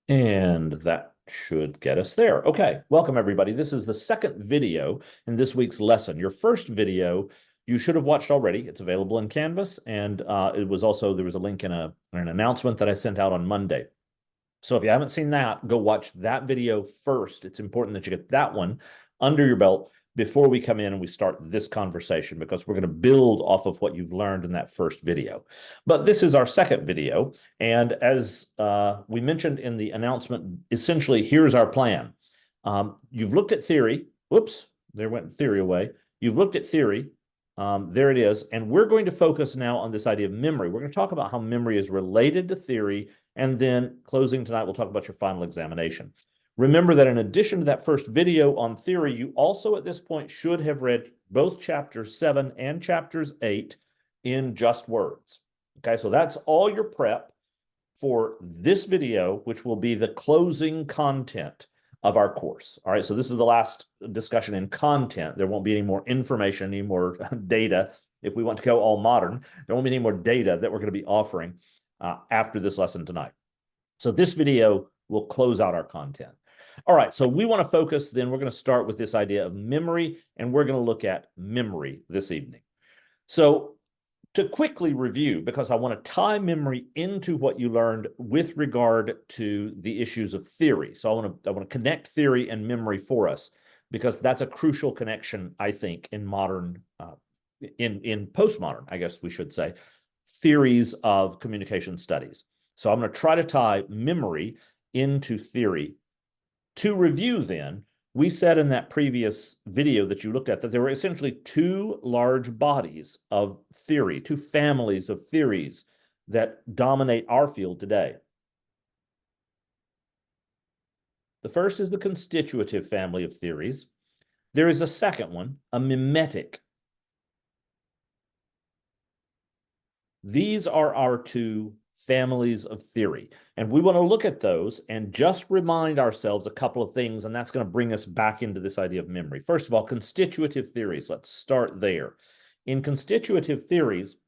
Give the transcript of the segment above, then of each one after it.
And that should get us there. Okay, welcome everybody. This is the second video in this week's lesson. Your first video you should have watched already. It's available in Canvas, and it was also there was a link in an announcement that I sent out on Monday. So if you haven't seen that, go watch that video first. It's important that you get that one under your belt before we come in and we start this conversation, because we're going to build off of what you've learned in that first video. But this is our second video. And as we mentioned in the announcement, essentially, here's our plan. You've looked at theory. Whoops, there went theory away. You've looked at theory. There it is. And we're going to focus now on this idea of memory. We're going to talk about how memory is related to theory. And then closing tonight, we'll talk about your final examination. Remember that in addition to that first video on theory, you also at this point should have read both chapters 7 and chapters 8 in Just Words. Okay, so that's all your prep for this video, which will be the closing content of our course. All right, so this is the last discussion in content. There won't be any more information, any more data. If we want to go all modern, there won't be any more data that we're going to be offering after this lesson tonight. So this video will close out our content. All right, so we want to focus then, we're going to start with this idea of memory, and we're going to look at memory this evening. So to quickly review, because I want to tie memory into what you learned with regard to the issues of theory. So I want to connect theory and memory for us, because that's a crucial connection, I think, in modern, in postmodern, I guess we should say, theories of communication studies. So I'm going to try to tie memory into theory. To review then, we said in that previous video that you looked at that there were essentially two large bodies of theory, two families of theories that dominate our field today. The first is the constitutive family of theories. There is a second one, a mimetic. These are our two families of theory. And we want to look at those and just remind ourselves a couple of things, and that's going to bring us back into this idea of memory. First of all, constitutive theories. Let's start there. In constitutive theories,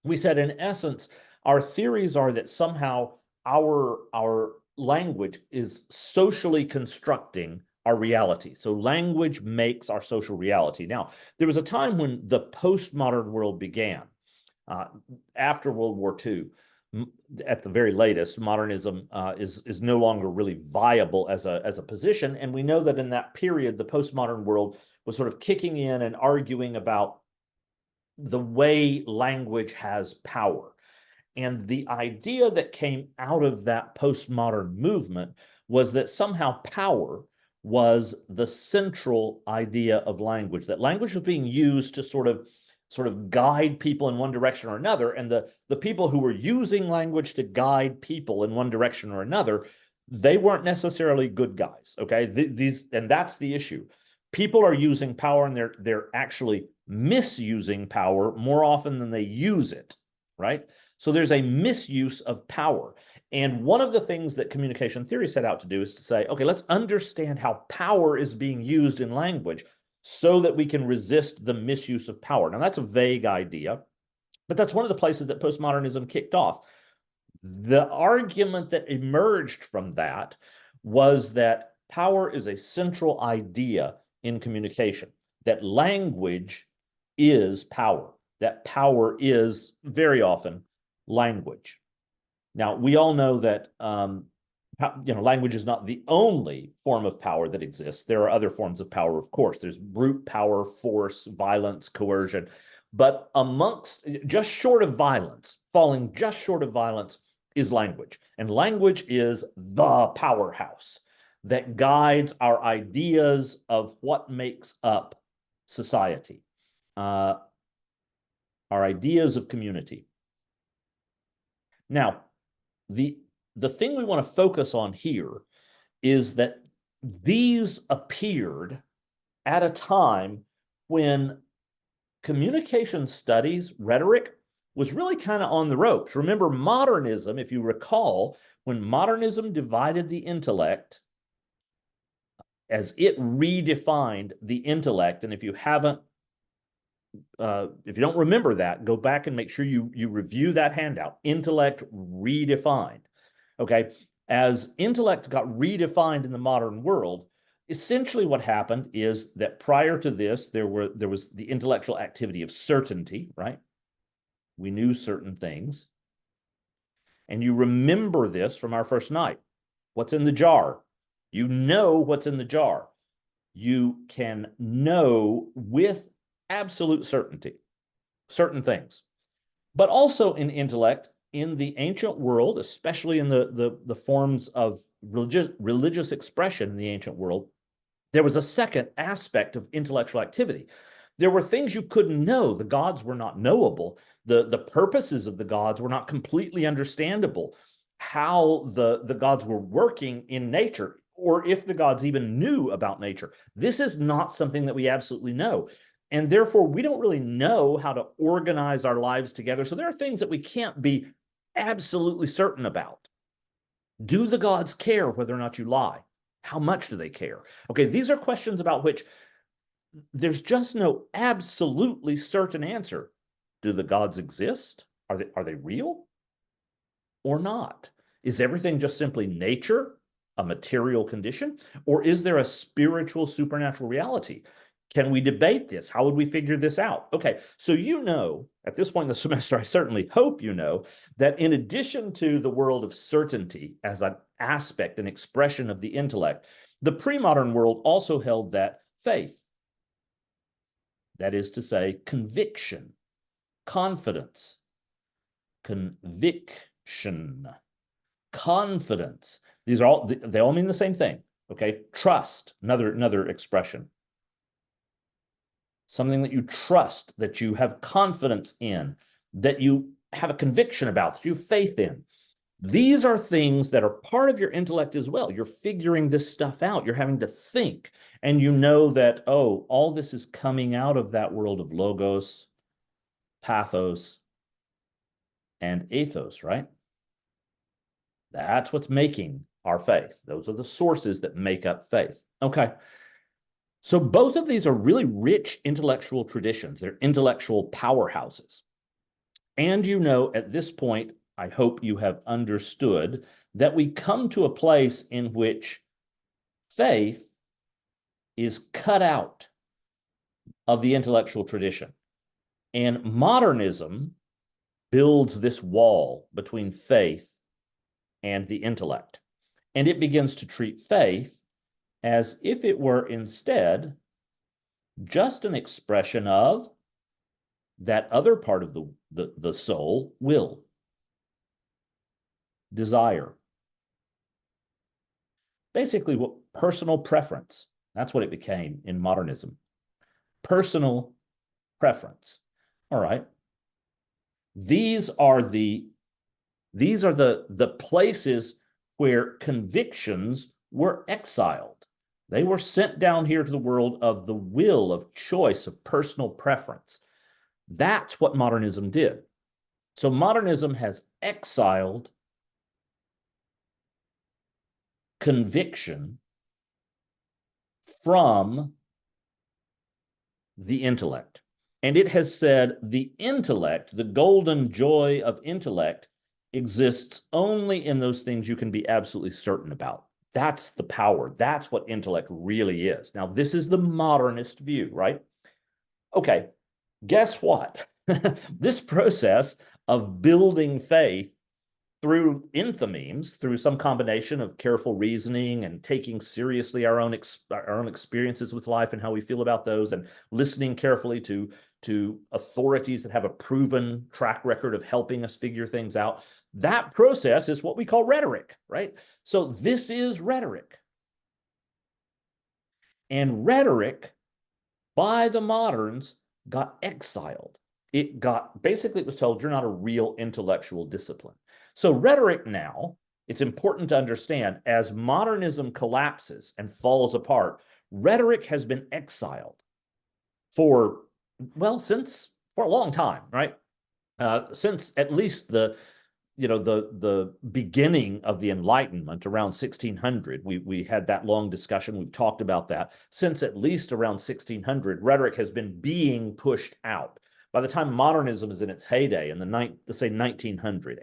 we said, in essence, our theories are that somehow our language is socially constructing our reality. So language makes our social reality. Now, there was a time when the postmodern world began, after World War II. At the very latest, modernism is no longer really viable as a position, and we know that in that period, the postmodern world was sort of kicking in and arguing about the way language has power. And the idea that came out of that postmodern movement was that somehow power was the central idea of language, that language was being used to sort of guide people in one direction or another. And the people who were using language to guide people in one direction or another, they weren't necessarily good guys. Okay. And that's the issue. People are using power, and they're actually misusing power more often than they use it. Right. So there's a misuse of power. And one of the things that communication theory set out to do is to say, okay, let's understand how power is being used in language, so that we can resist the misuse of power. Now, that's a vague idea, but that's one of the places that postmodernism kicked off. The argument that emerged from that was that power is a central idea in communication, that language is power, that power is very often language. Now, we all know that language is not the only form of power that exists. There are other forms of power, of course. There's brute power, force, violence, coercion. But amongst, just short of violence, falling just short of violence, is language. And language is the powerhouse that guides our ideas of what makes up society, our ideas of community. Now, the thing we want to focus on here is that these appeared at a time when communication studies, rhetoric, was really kind of on the ropes. Remember, modernism, if you recall, when modernism divided the intellect, as it redefined the intellect, and if you don't remember that, go back and make sure you review that handout, Intellect Redefined. Okay. As intellect got redefined in the modern world, essentially what happened is that prior to this, there was the intellectual activity of certainty, right? We knew certain things. And you remember this from our first night. What's in the jar? You know what's in the jar. You can know with absolute certainty certain things. But also in intellect, in the ancient world, especially in the forms of religious expression in the ancient world, there was a second aspect of intellectual activity. There were things you couldn't know. The gods were not knowable. The purposes of the gods were not completely understandable. How the gods were working in nature, or if the gods even knew about nature. This is not something that we absolutely know. And therefore, we don't really know how to organize our lives together. So there are things that we can't be absolutely certain about. Do the gods care whether or not you lie? How much do they care? Okay, these are questions about which there's just no absolutely certain answer. Do the gods exist? Are they real or not? Is everything just simply nature, a material condition? Or is there a spiritual, supernatural reality? Can we debate this? How would we figure this out? Okay, so you know, at this point in the semester, I certainly hope you know, that in addition to the world of certainty as an aspect, an expression of the intellect, the pre-modern world also held that faith, that is to say, conviction, confidence, conviction, confidence. These are all, they all mean the same thing. Okay, trust, another expression. Something that you trust, that you have confidence in, that you have a conviction about, that you have faith in. These are things that are part of your intellect as well. You're figuring this stuff out. You're having to think. And you know that, oh, all this is coming out of that world of logos, pathos, and ethos, right? That's what's making our faith. Those are the sources that make up faith. Okay. So both of these are really rich intellectual traditions. They're intellectual powerhouses. And you know, at this point, I hope you have understood that we come to a place in which faith is cut out of the intellectual tradition. And modernism builds this wall between faith and the intellect. And it begins to treat faith as if it were instead just an expression of that other part of the soul, will, desire. Basically, what personal preference. That's what it became in modernism. Personal preference. All right. These are the places where convictions were exiled. They were sent down here to the world of the will, of choice, of personal preference. That's what modernism did. So modernism has exiled conviction from the intellect. And it has said the intellect, the golden joy of intellect, exists only in those things you can be absolutely certain about. That's the power. That's what intellect really is. Now, this is the modernist view, right? Okay, guess what? This process of building faith through enthymemes, through some combination of careful reasoning and taking seriously our own experiences with life and how we feel about those, and listening carefully to authorities that have a proven track record of helping us figure things out. That process is what we call rhetoric, right? So this is rhetoric. And rhetoric, by the moderns, got exiled. It was told, you're not a real intellectual discipline. So rhetoric now, it's important to understand, as modernism collapses and falls apart, rhetoric has been exiled for a long time, right? Since at least the beginning of the Enlightenment around 1600. We had that long discussion. We've talked about that. Since at least around 1600, rhetoric has been being pushed out. By the time modernism is in its heyday in let's say 1900,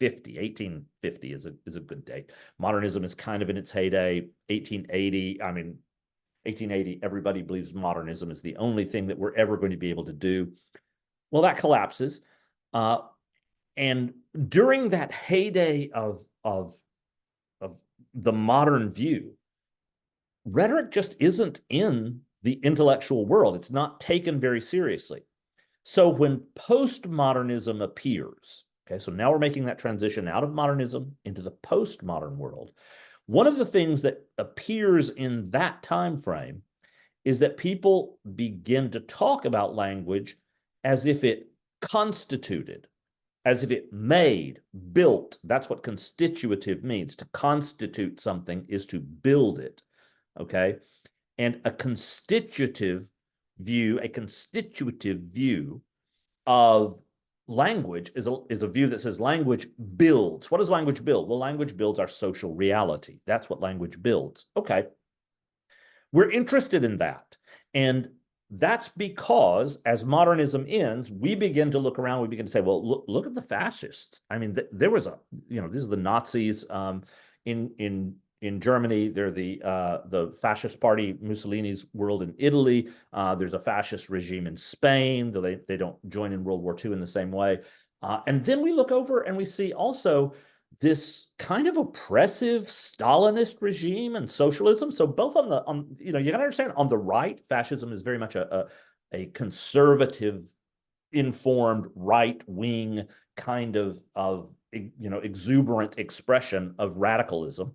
1850 is a good date. Modernism is kind of in its heyday. 1880, I mean, 1880, everybody believes modernism is the only thing that we're ever going to be able to do. Well, that collapses. And during that heyday of the modern view, rhetoric just isn't in the intellectual world. It's not taken very seriously. So when postmodernism appears, okay, so now we're making that transition out of modernism into the postmodern world. One of the things that appears in that time frame is that people begin to talk about language as if it constituted, as if it made, built. That's what constitutive means. To constitute something is to build it, okay? And a constitutive view of language is a view that says language builds. What does language build? Well, language builds our social reality. That's what language builds. Okay. We're interested in that. And that's because as modernism ends, we begin to look around, we begin to say, well, look at the fascists. I mean, there was these are the Nazis in Germany. They're the fascist party, Mussolini's world in Italy. There's a fascist regime in Spain, though they don't join in World War II in the same way. And then we look over and we see also this kind of oppressive Stalinist regime and socialism. So both you got to understand, on the right, fascism is very much a conservative, informed, right-wing kind of exuberant expression of radicalism.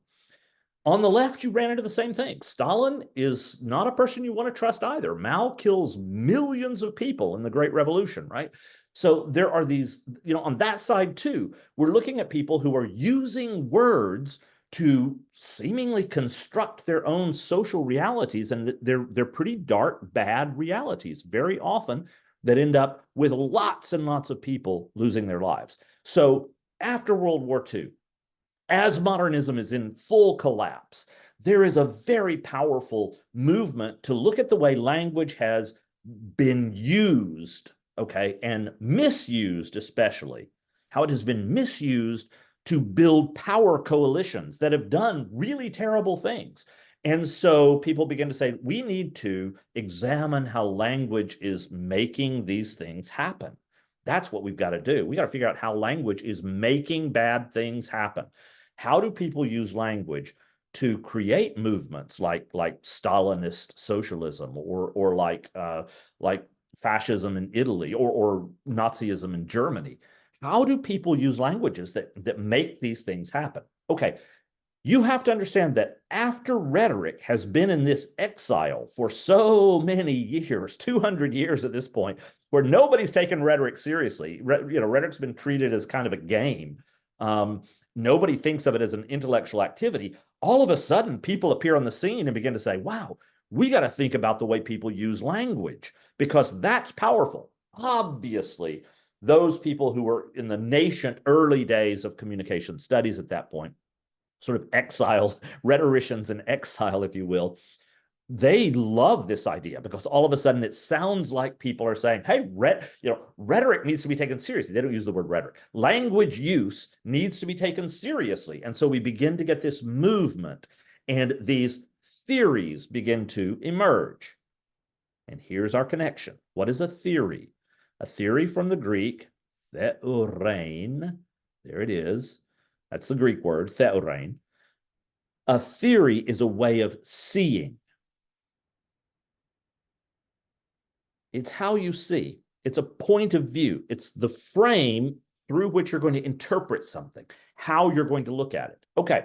On the left, you ran into the same thing. Stalin is not a person you want to trust either. Mao kills millions of people in the Great Revolution, right? So there are these, on that side too, we're looking at people who are using words to seemingly construct their own social realities, and they're pretty dark, bad realities, very often, that end up with lots and lots of people losing their lives. So after World War II, as modernism is in full collapse, there is a very powerful movement to look at the way language has been used, okay, and misused, especially how it has been misused to build power coalitions that have done really terrible things. And so people begin to say, we need to examine how language is making these things happen. That's what we've got to do. We got to figure out how language is making bad things happen. How do people use language to create movements like Stalinist socialism or like fascism in Italy or Nazism in Germany? How do people use languages that make these things happen? Okay, you have to understand that after rhetoric has been in this exile for so many years, 200 years at this point, where nobody's taken rhetoric seriously, rhetoric's been treated as kind of a game. Nobody thinks of it as an intellectual activity. All of a sudden, people appear on the scene and begin to say, wow, we got to think about the way people use language, because that's powerful. Obviously, those people who were in the nascent early days of communication studies at that point, sort of exile, rhetoricians in exile, if you will, they love this idea because all of a sudden it sounds like people are saying, hey, rhetoric needs to be taken seriously. They don't use the word rhetoric. Language use needs to be taken seriously. And so we begin to get this movement and these theories begin to emerge. And here's our connection. What is a theory? A theory from the Greek, theorein. There it is. That's the Greek word, theorein. A theory is a way of seeing. It's how you see. It's a point of view. It's the frame through which you're going to interpret something, how you're going to look at it. Okay,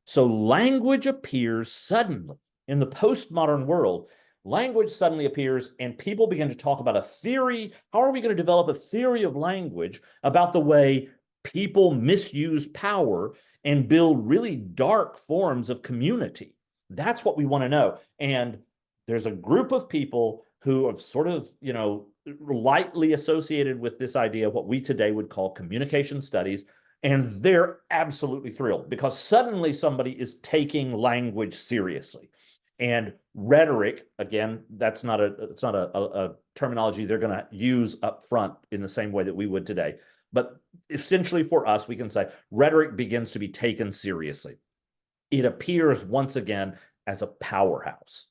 so language appears suddenly in the postmodern world. Language suddenly appears and people begin to talk about a theory. How are we going to develop a theory of language about the way people misuse power and build really dark forms of community? That's what we want to know. And there's a group of people who have sort of, lightly associated with this idea of what we today would call communication studies. And they're absolutely thrilled because suddenly somebody is taking language seriously. And rhetoric, again, it's not a terminology they're going to use up front in the same way that we would today. But essentially for us, we can say rhetoric begins to be taken seriously. It appears once again as a powerhouse.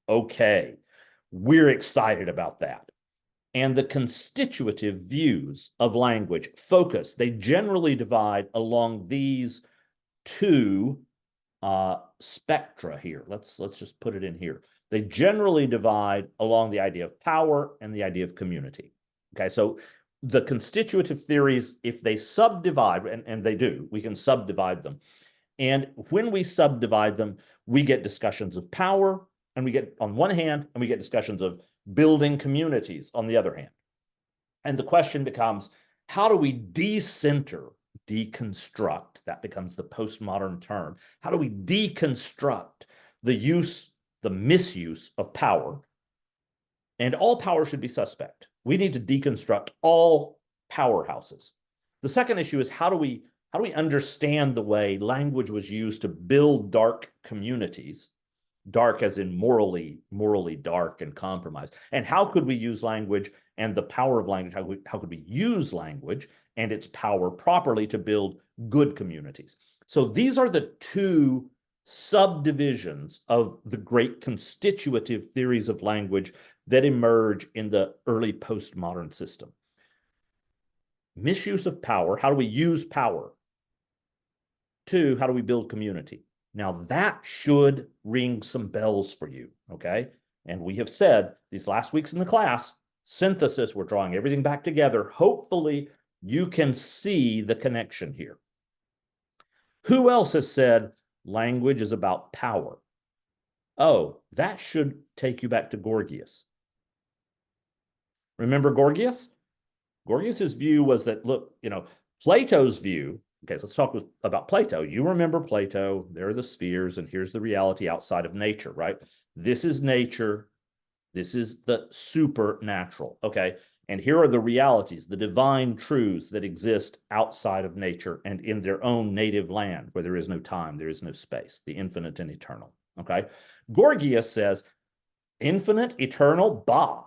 Okay, we're excited about that. And the constitutive views of language focus. They generally divide along these two spectra here. Let's just put it in here. They generally divide along the idea of power and the idea of community. Okay, so the constitutive theories, if they subdivide, and they do, we can subdivide them. And when we subdivide them, we get discussions of power, and we get on one hand, and we get discussions of building communities on the other hand. And the question becomes, how do we decentralize, deconstruct, that becomes the postmodern term. How do we deconstruct the misuse of power? And all power should be suspect. We need to deconstruct all powerhouses. The second issue is how do we understand the way language was used to build dark communities, dark as in morally dark and compromised, and how could we use language and the power of language, how could we use language and its power properly to build good communities? So these are the two subdivisions of the great constitutive theories of language that emerge in the early postmodern system. Misuse of power, how do we use power? Two, how do we build community? Now that should ring some bells for you, okay? And we have said these last weeks in the class, synthesis, we're drawing everything back together. Hopefully you can see the connection here. Who else has said language is about power? Oh, that should take you back to Gorgias. Remember Gorgias? Gorgias's view was that, look, Plato's view, okay, so let's talk about Plato. You remember Plato, there are the spheres, and here's the reality outside of nature, right? This is nature. This is the supernatural, okay? And here are the realities, the divine truths that exist outside of nature and in their own native land where there is no time, there is no space, the infinite and eternal, okay? Gorgias says, infinite, eternal, bah.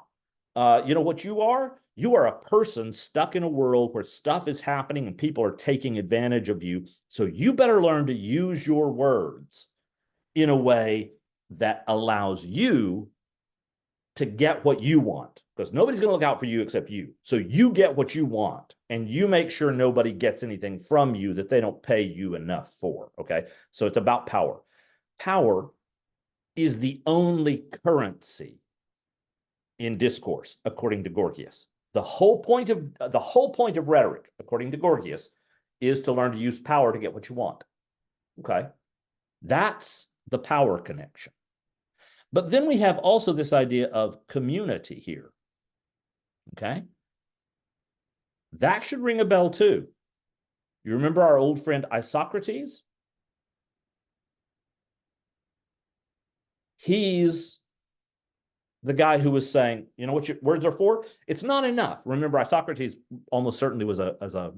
You know what you are? You are a person stuck in a world where stuff is happening and people are taking advantage of you. So you better learn to use your words in a way that allows you to get what you want, because nobody's going to look out for you except you. So you get what you want, and you make sure nobody gets anything from you that they don't pay you enough for, okay? So it's about power. Power is the only currency in discourse, according to Gorgias. The whole point of rhetoric, according to Gorgias, is to learn to use power to get what you want. Okay, that's the power connection. But then we have also this idea of community here. Okay, that should ring a bell too. You remember our old friend Isocrates? He's the guy who was saying, you know what your words are for? It's not enough. Remember, Isocrates almost certainly was a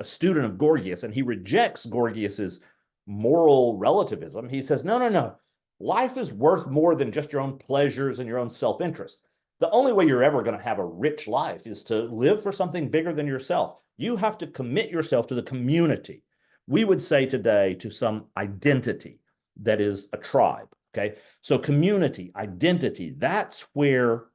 student of Gorgias, and he rejects Gorgias's moral relativism. He says, no. Life is worth more than just your own pleasures and your own self-interest. The only way you're ever going to have a rich life is to live for something bigger than yourself. You have to commit yourself to the community. We would say today to some identity that is a tribe. Okay, so community, identity, that's where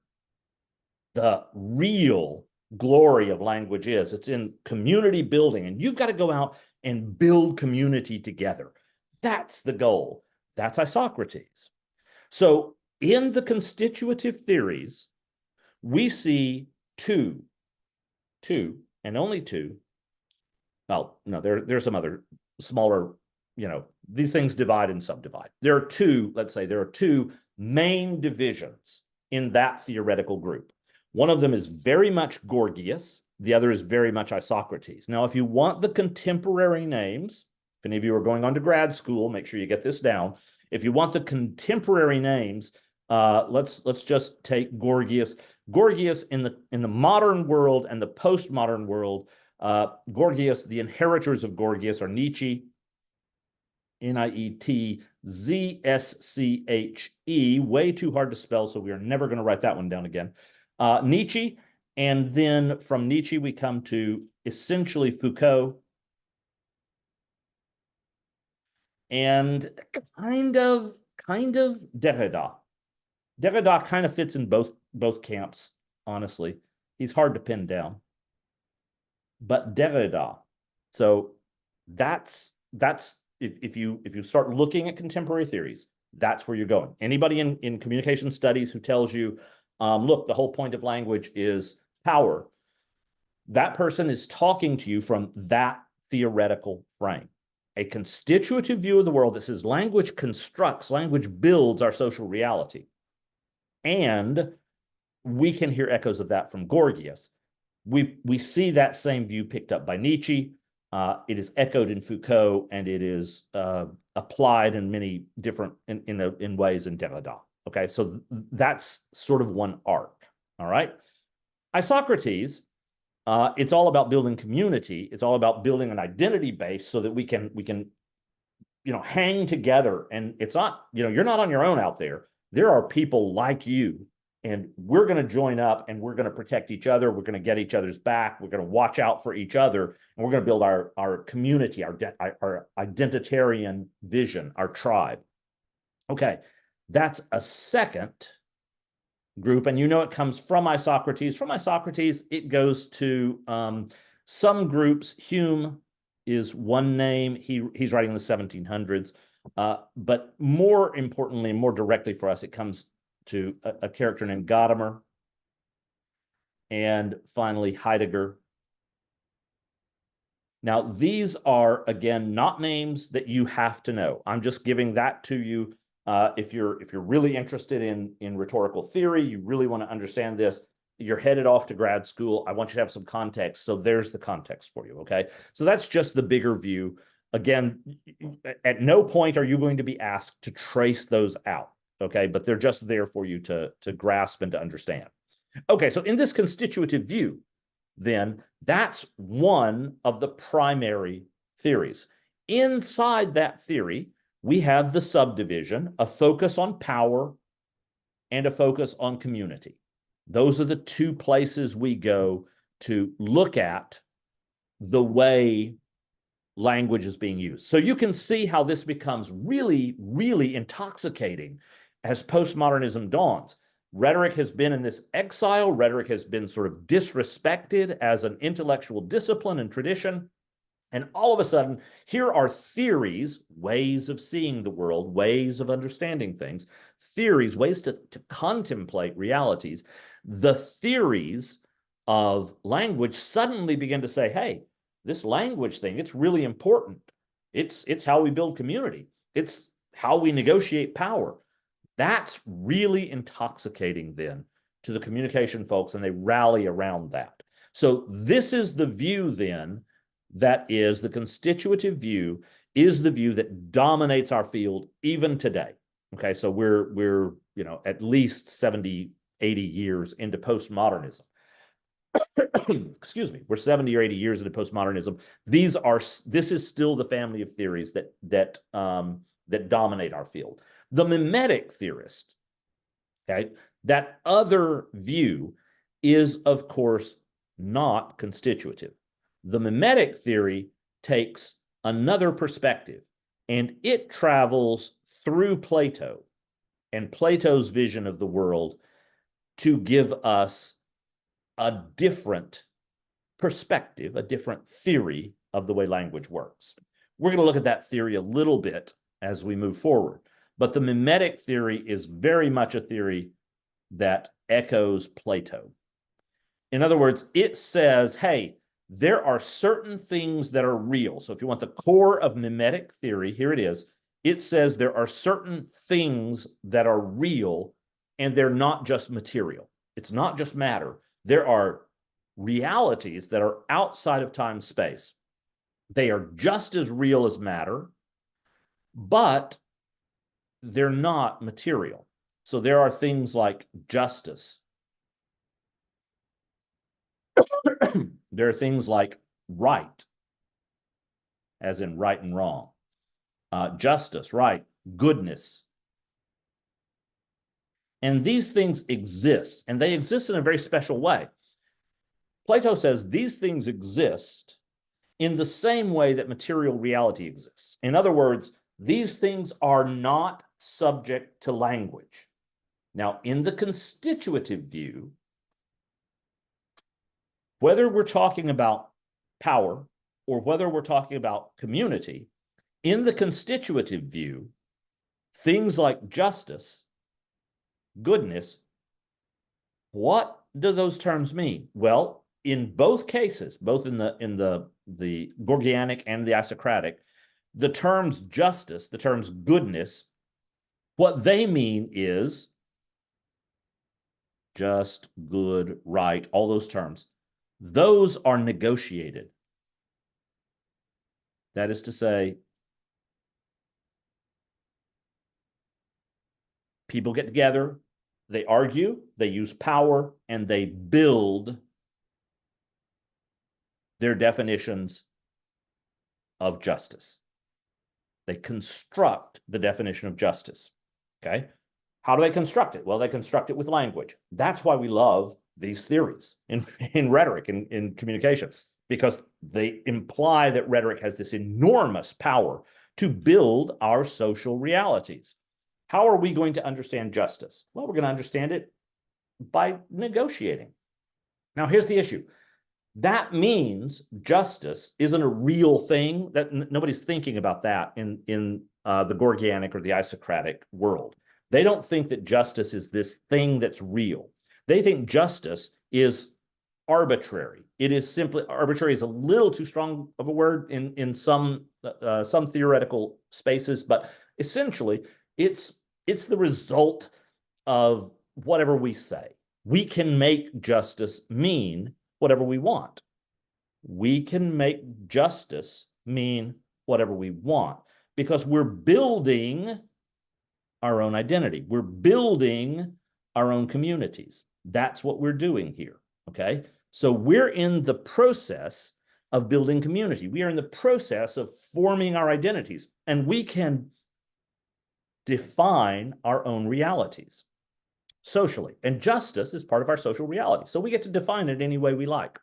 the real glory of language is. It's in community building, and you've got to go out and build community together. That's the goal. That's Isocrates. So in the constitutive theories, we see two, and only two. Well, no, there's some other smaller, these things divide and subdivide. There are two main divisions in that theoretical group. One of them is very much Gorgias. The other is very much Isocrates. Now, if you want the contemporary names, if any of you are going on to grad school, make sure you get this down. If you want the contemporary names, let's just take Gorgias. Gorgias in the modern world and the postmodern world, Gorgias, the inheritors of Gorgias are Nietzsche, Nietzsche, way too hard to spell, so we are never going to write that one down again. Nietzsche And then from Nietzsche, we come to essentially Foucault and kind of Derrida. Derrida kind of fits in both camps, honestly. He's hard to pin down. But Derrida. So that's if you start looking at contemporary theories, that's where you're going. Anybody in communication studies who tells you, look, the whole point of language is power, that person is talking to you from that theoretical frame. A constitutive view of the world that says language constructs, language builds our social reality. And we can hear echoes of that from Gorgias. We see that same view picked up by Nietzsche. It is echoed in Foucault, and it is applied in many different in ways in Derrida. Okay, so that's sort of one arc. All right, Isocrates. It's all about building community. It's all about building an identity base so that we can hang together. And it's not, you're not on your own out there. There are people like you, and we're going to join up, and we're going to protect each other. We're going to get each other's back. We're going to watch out for each other, and we're going to build our community, our identitarian vision, our tribe. Okay, that's a second group, and it comes from Isocrates. From Isocrates, it goes to some groups. Hume is one name. He's writing in the 1700s. But more importantly, more directly for us, it comes to a character named Gadamer. And finally, Heidegger. Now, these are, again, not names that you have to know. I'm just giving that to you. If you're really interested in rhetorical theory, you really want to understand this, you're headed off to grad school, I want you to have some context. So there's the context for you, okay? So that's just the bigger view. Again, at no point are you going to be asked to trace those out, okay? But they're just there for you to grasp and to understand. Okay, so in this constitutive view, then that's one of the primary theories. Inside that theory, we have the subdivision, a focus on power and a focus on community. Those are the two places we go to look at the way language is being used. So you can see how this becomes really, really intoxicating as postmodernism dawns. Rhetoric has been in this exile. Rhetoric has been sort of disrespected as an intellectual discipline and tradition. And all of a sudden, here are theories, ways of seeing the world, ways of understanding things, theories, ways to contemplate realities. The theories of language suddenly begin to say, hey, this language thing, it's really important. It's how we build community. It's how we negotiate power. That's really intoxicating then to the communication folks, and they rally around that. So this is the view then that is the constitutive view, is the view that dominates our field even today. Okay, so we're at least 70, 80 years into postmodernism. Excuse me, we're 70 or 80 years into postmodernism. This is still the family of theories that dominate our field. The mimetic theorist, okay, that other view is, of course, not constitutive. The mimetic theory takes another perspective, and it travels through Plato and Plato's vision of the world to give us a different perspective, a different theory of the way language works. We're going to look at that theory a little bit as we move forward. But the mimetic theory is very much a theory that echoes Plato. In other words, it says, hey, there are certain things that are real. So if you want the core of mimetic theory, here it is. It says there are certain things that are real, and they're not just material. It's not just matter. There are realities that are outside of time space. They are just as real as matter, but they're not material. So there are things like justice. There are things like right, as in right and wrong. Justice, right, goodness. And these things exist, and they exist in a very special way. Plato says these things exist in the same way that material reality exists. In other words, these things are not subject to language. Now, in the constitutive view, whether we're talking about power or whether we're talking about community, in the constitutive view, things like justice, goodness, what do those terms mean? Well, in both cases, both in the Gorgianic and the Isocratic, the terms justice, the terms goodness, what they mean is just, good, right, all those terms. Those are negotiated. That is to say, people get together, they argue, they use power, and they build their definitions of justice. They construct the definition of justice. Okay? How do they construct it? Well, they construct it with language. That's why we love these theories in rhetoric, in communication, because they imply that rhetoric has this enormous power to build our social realities. How are we going to understand justice? Well, we're going to understand it by negotiating. Now, here's the issue. That means justice isn't a real thing. That nobody's thinking about that in the Gorgianic or the Isocratic world. They don't think that justice is this thing that's real. They think justice is arbitrary. It is simply, arbitrary is a little too strong of a word in some theoretical spaces, but essentially it's the result of whatever we say. We can make justice mean whatever we want. We can make justice mean whatever we want because we're building our own identity. We're building our own communities. That's what we're doing here, okay? So we're in the process of building community. We are in the process of forming our identities, and we can define our own realities socially. And justice is part of our social reality. So we get to define it any way we like.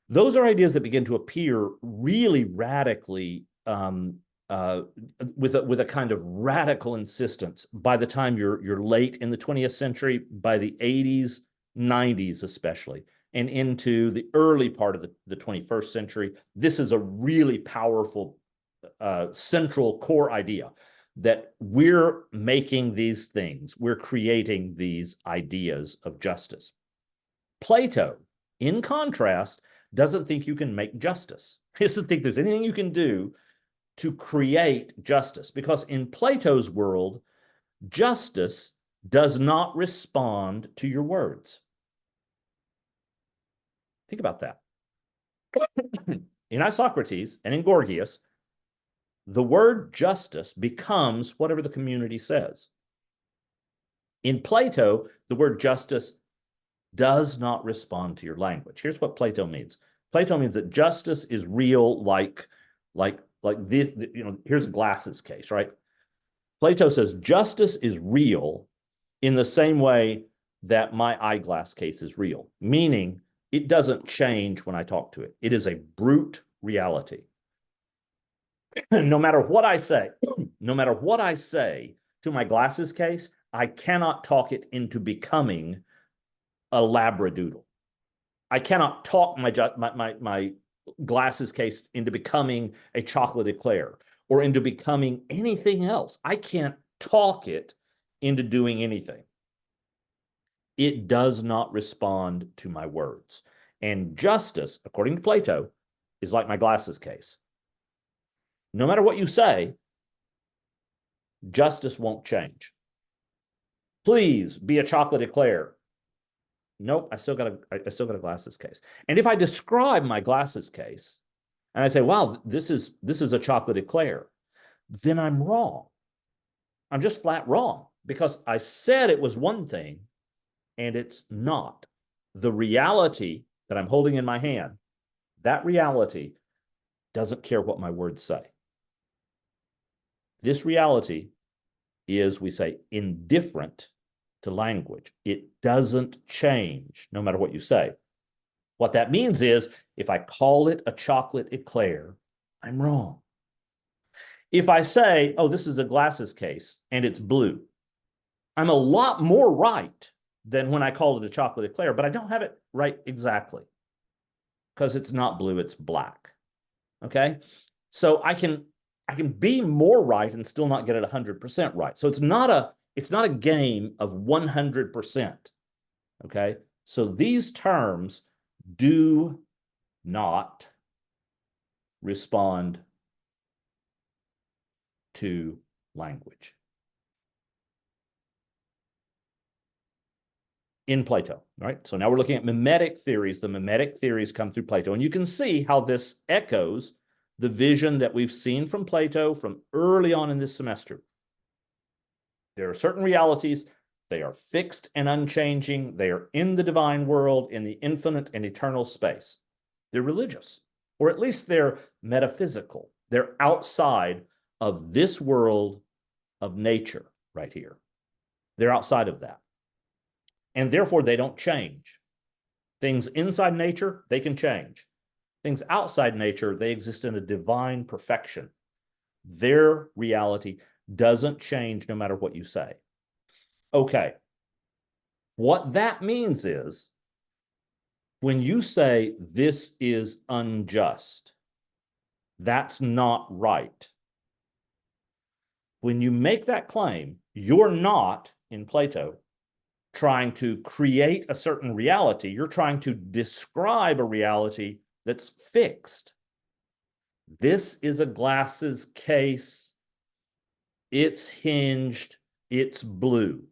Those are ideas that begin to appear really radically with a kind of radical insistence by the time you're late in the 20th century, by the 80s, 90s especially, and into the early part of the 21st century. This is a really powerful central core idea that we're making these things, we're creating these ideas of justice. Plato, in contrast, doesn't think you can make justice. He doesn't think there's anything you can do to create justice, because in Plato's world, justice does not respond to your words. Think about that. In Isocrates and in Gorgias, the word justice becomes whatever the community says. In Plato, the word justice does not respond to your language. Here's what Plato means. Plato means that justice is real, like this, here's a glasses case, right? Plato says justice is real in the same way that my eyeglass case is real, meaning it doesn't change when I talk to it. It is a brute reality. No matter what I say, no matter what I say to my glasses case, I cannot talk it into becoming a labradoodle. I cannot talk my glasses case into becoming a chocolate eclair or into becoming anything else. I can't talk it into doing anything. It does not respond to my words. And justice, according to Plato, is like my glasses case. No matter what you say, justice won't change. Please be a chocolate eclair. Nope, I still got a glasses case. And if I describe my glasses case and I say, wow, this is a chocolate eclair, then I'm wrong. I'm just flat wrong because I said it was one thing and it's not. The reality that I'm holding in my hand, that reality doesn't care what my words say. This reality is, we say, indifferent to language. It doesn't change no matter what you say. What that means is if I call it a chocolate eclair, I'm wrong. If I say, oh, this is a glasses case and it's blue, I'm a lot more right than when I called it a chocolate eclair, but I don't have it right exactly because it's not blue, it's black. Okay. So I can be more right and still not get it 100% right. So it's not a game of 100%. Okay. So these terms do not respond to language in Plato, right? So now we're looking at mimetic theories. The mimetic theories come through Plato, and you can see how this echoes the vision that we've seen from Plato from early on in this semester. There are certain realities. They are fixed and unchanging. They are in the divine world, in the infinite and eternal space. They're religious, or at least they're metaphysical. They're outside of this world of nature right here. They're outside of that. And therefore, they don't change. Things inside nature, they can change. Things outside nature, they exist in a divine perfection. Their reality doesn't change no matter what you say. Okay. What that means is when you say this is unjust, that's not right. When you make that claim, you're not, in Plato, trying to create a certain reality. You're trying to describe a reality that's fixed. This is a glasses case. It's hinged. It's blue.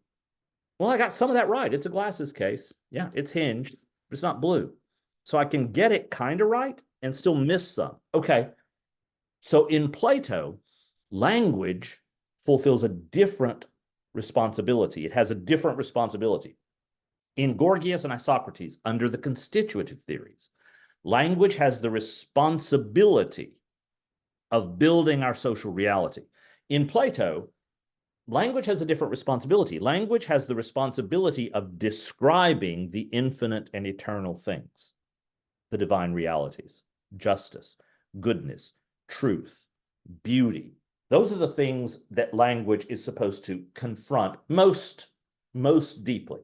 Well, I got some of that right. It's a glasses case. Yeah, it's hinged, but it's not blue. So I can get it kind of right and still miss some. Okay. So in Plato, language fulfills a different responsibility. It has a different responsibility. In Gorgias and Isocrates, under the constitutive theories, language has the responsibility of building our social reality. In Plato, language has a different responsibility. Language has the responsibility of describing the infinite and eternal things, the divine realities, justice, goodness, truth, beauty. Those are the things that language is supposed to confront most deeply.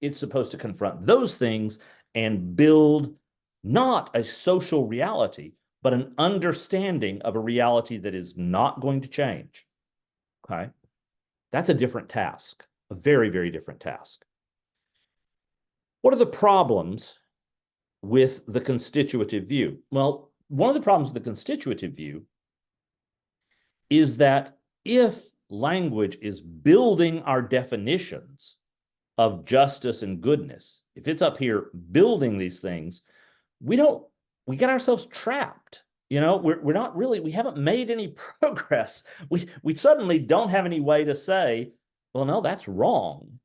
It's supposed to confront those things and build not a social reality, but an understanding of a reality that is not going to change. Okay. That's a different task, a very, very different task. What are the problems with the constitutive view? Well, one of the problems with the constitutive view is that if language is building our definitions of justice and goodness, if it's up here building these things, we get ourselves trapped. You know, we're not really, we haven't made any progress. We suddenly don't have any way to say, well, no, that's wrong.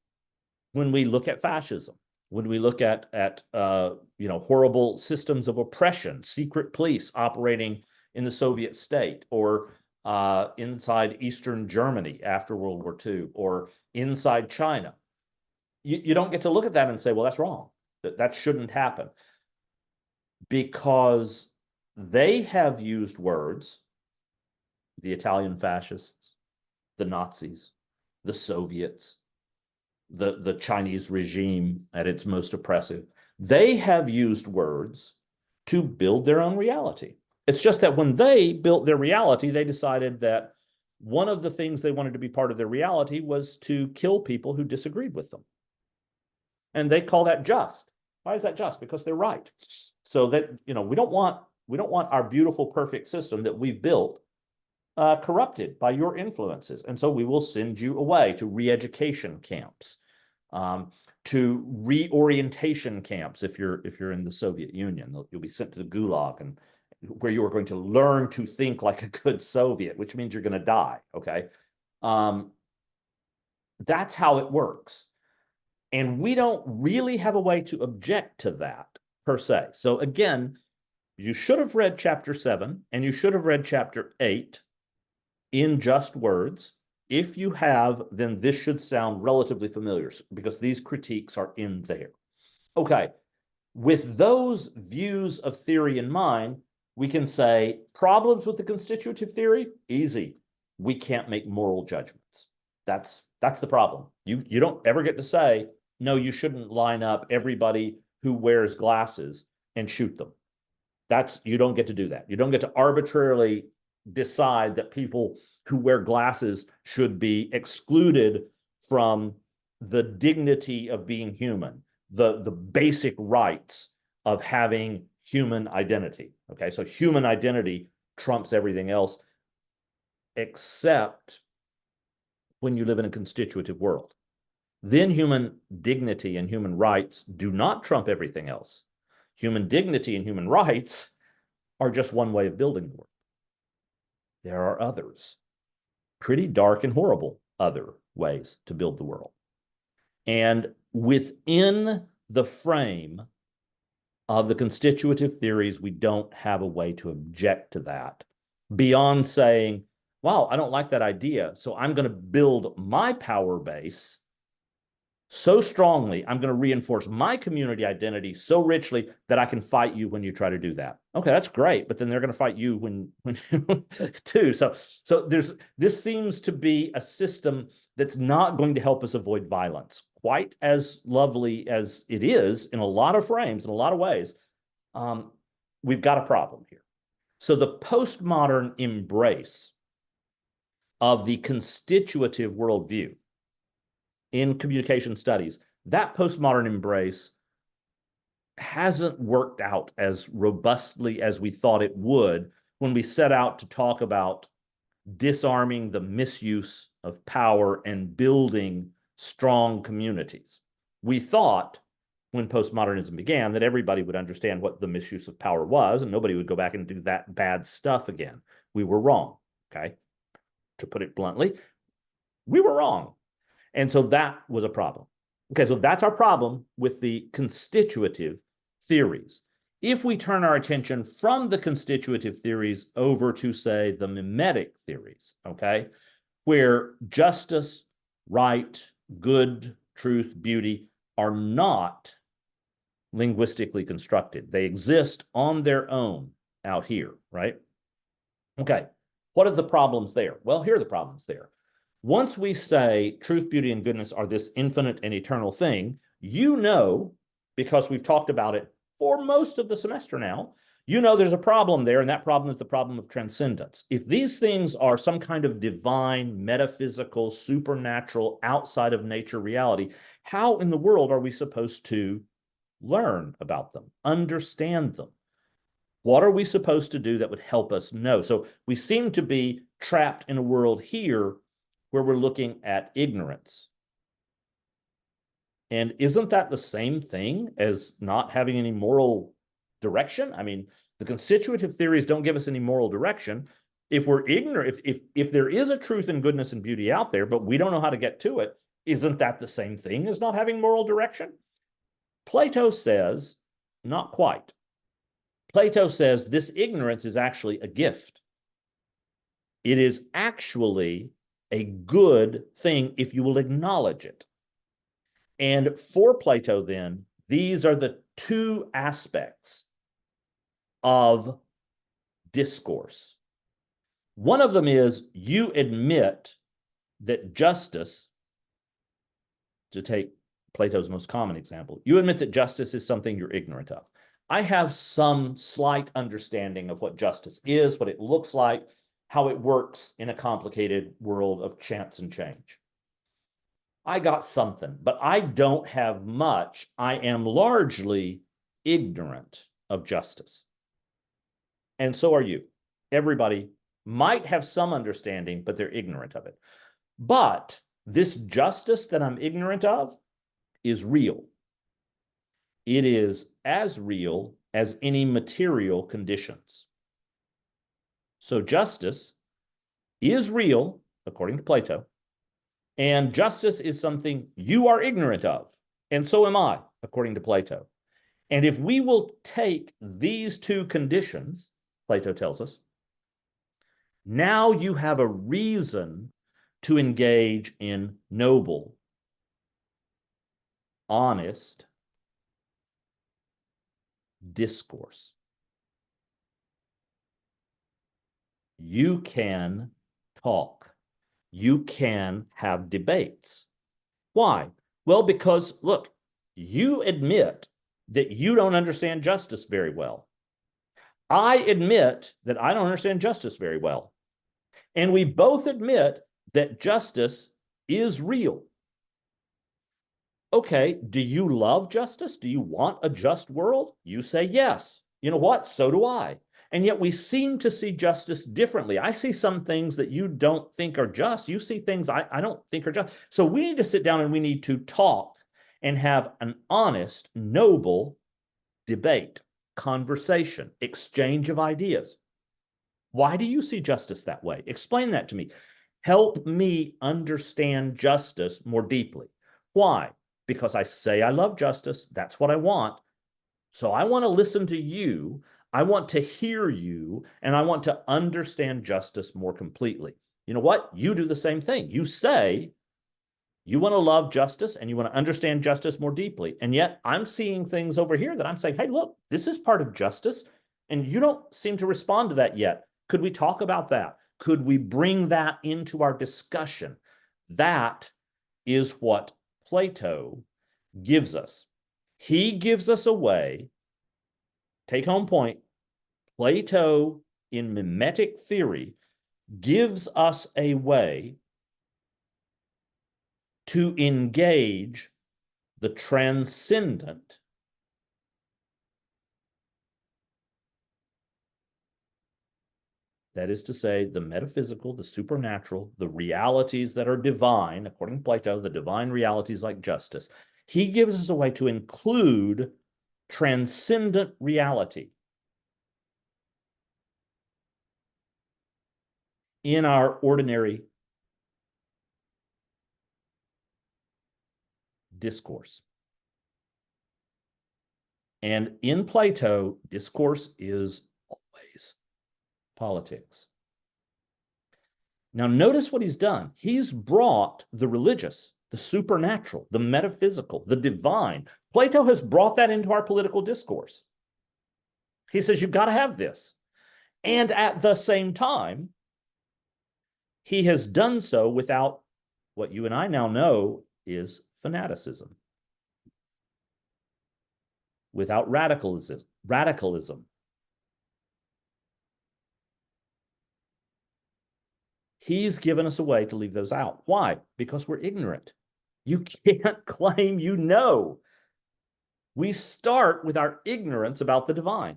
When we look at fascism, when we look at horrible systems of oppression, secret police operating in the Soviet state, or inside Eastern Germany after World War II, or inside China, you don't get to look at that and say, well, that's wrong. That shouldn't happen. Because they have used words, the Italian fascists, the Nazis, the Soviets, the Chinese regime at its most oppressive, they have used words to build their own reality. It's just that when they built their reality, they decided that one of the things they wanted to be part of their reality was to kill people who disagreed with them. And they call that just. Why is that just? Because they're right. So that, we don't want our beautiful, perfect system that we've built corrupted by your influences. And so we will send you away to re-education camps, to reorientation camps. If you're in the Soviet Union, you'll be sent to the Gulag, and where you are going to learn to think like a good Soviet, which means you're going to die. Okay. That's how it works. And we don't really have a way to object to that per se. So again, you should have read chapter 7 and you should have read chapter 8 in Just Words. If you have, then this should sound relatively familiar because these critiques are in there. Okay, with those views of theory in mind, we can say problems with the constitutive theory, easy. We can't make moral judgments. That's the problem. You don't ever get to say, no, you shouldn't line up everybody who wears glasses and shoot them. You don't get to do that. You don't get to arbitrarily decide that people who wear glasses should be excluded from the dignity of being human, the basic rights of having human identity. Okay, so human identity trumps everything else, except when you live in a constitutive world. Then human dignity and human rights do not trump everything else. Human dignity and human rights are just one way of building the world. There are others, pretty dark and horrible other ways to build the world. And within the frame of the constitutive theories, we don't have a way to object to that beyond saying, wow, I don't like that idea, so I'm going to build my power base so strongly, I'm going to reinforce my community identity so richly that I can fight you when you try to do that. Okay, that's great, but then they're going to fight you when too. So this seems to be a system that's not going to help us avoid violence. Quite as lovely as it is in a lot of frames, in a lot of ways, we've got a problem here. So the postmodern embrace of the constitutive worldview in communication studies, that postmodern embrace hasn't worked out as robustly as we thought it would when we set out to talk about disarming the misuse of power and building strong communities. We thought when postmodernism began that everybody would understand what the misuse of power was and nobody would go back and do that bad stuff again. We were wrong, okay? To put it bluntly, we were wrong. And so that was a problem. Okay, so that's our problem with the constitutive theories. If we turn our attention from the constitutive theories over to, say, the mimetic theories, okay, where justice, right, good, truth, beauty are not linguistically constructed. They exist on their own out here, right? Okay, what are the problems there? Well, here are the problems there. Once we say truth, beauty, and goodness are this infinite and eternal thing, you know, because we've talked about it for most of the semester now, you know there's a problem there, and that problem is the problem of transcendence. If these things are some kind of divine, metaphysical, supernatural, outside of nature reality, how in the world are we supposed to learn about them, understand them? What are we supposed to do that would help us know? So we seem to be trapped in a world here where we're looking at ignorance. And isn't that the same thing as not having any moral direction? I mean, the constitutive theories don't give us any moral direction. If we're ignorant, if there is a truth and goodness and beauty out there, but we don't know how to get to it, isn't that the same thing as not having moral direction? Plato says, not quite. Plato says this ignorance is actually a gift. It is actually a good thing if you will acknowledge it. And for Plato, then, these are the two aspects of discourse. One of them is you admit that justice, to take Plato's most common example, you admit that justice is something you're ignorant of. I have some slight understanding of what justice is, what it looks like, how it works in a complicated world of chance and change. I got something, but I don't have much. I am largely ignorant of justice. And so are you. Everybody might have some understanding, but they're ignorant of it. But this justice that I'm ignorant of is real. It is as real as any material conditions. So justice is real, according to Plato, and justice is something you are ignorant of, and so am I, according to Plato. And if we will take these two conditions, Plato tells us, now you have a reason to engage in noble, honest, discourse. You can talk. You can have debates. Why? Well, because look, you admit that you don't understand justice very well. I admit that I don't understand justice very well. And we both admit that justice is real. Okay, do you love justice? Do you want a just world? You say yes. You know what? So do I. And yet we seem to see justice differently. I see some things that you don't think are just. You see things I don't think are just. So we need to sit down and we need to talk and have an honest, noble debate, conversation, exchange of ideas. Why do you see justice that way? Explain that to me. Help me understand justice more deeply. Why? Because I say I love justice. That's what I want. So I want to listen to you. I want to hear you, and I want to understand justice more completely. You know what? You do the same thing. You say you want to love justice and you want to understand justice more deeply. And yet I'm seeing things over here that I'm saying, hey, look, this is part of justice. And you don't seem to respond to that yet. Could we talk about that? Could we bring that into our discussion? That is what Plato gives us. He gives us a way, take home point, Plato in mimetic theory gives us a way to engage the transcendent that is to say, the metaphysical, the supernatural, the realities that are divine, according to Plato, the divine realities like justice. He gives us a way to include transcendent reality in our ordinary discourse. And in Plato, discourse is always politics. Now, notice what he's done. He's brought the religious, the supernatural, the metaphysical, the divine. Plato has brought that into our political discourse. He says, you've got to have this. And at the same time, he has done so without what you and I now know is fanaticism, without radicalism. He's given us a way to leave those out. Why? Because we're ignorant. You can't claim you know. We start with our ignorance about the divine.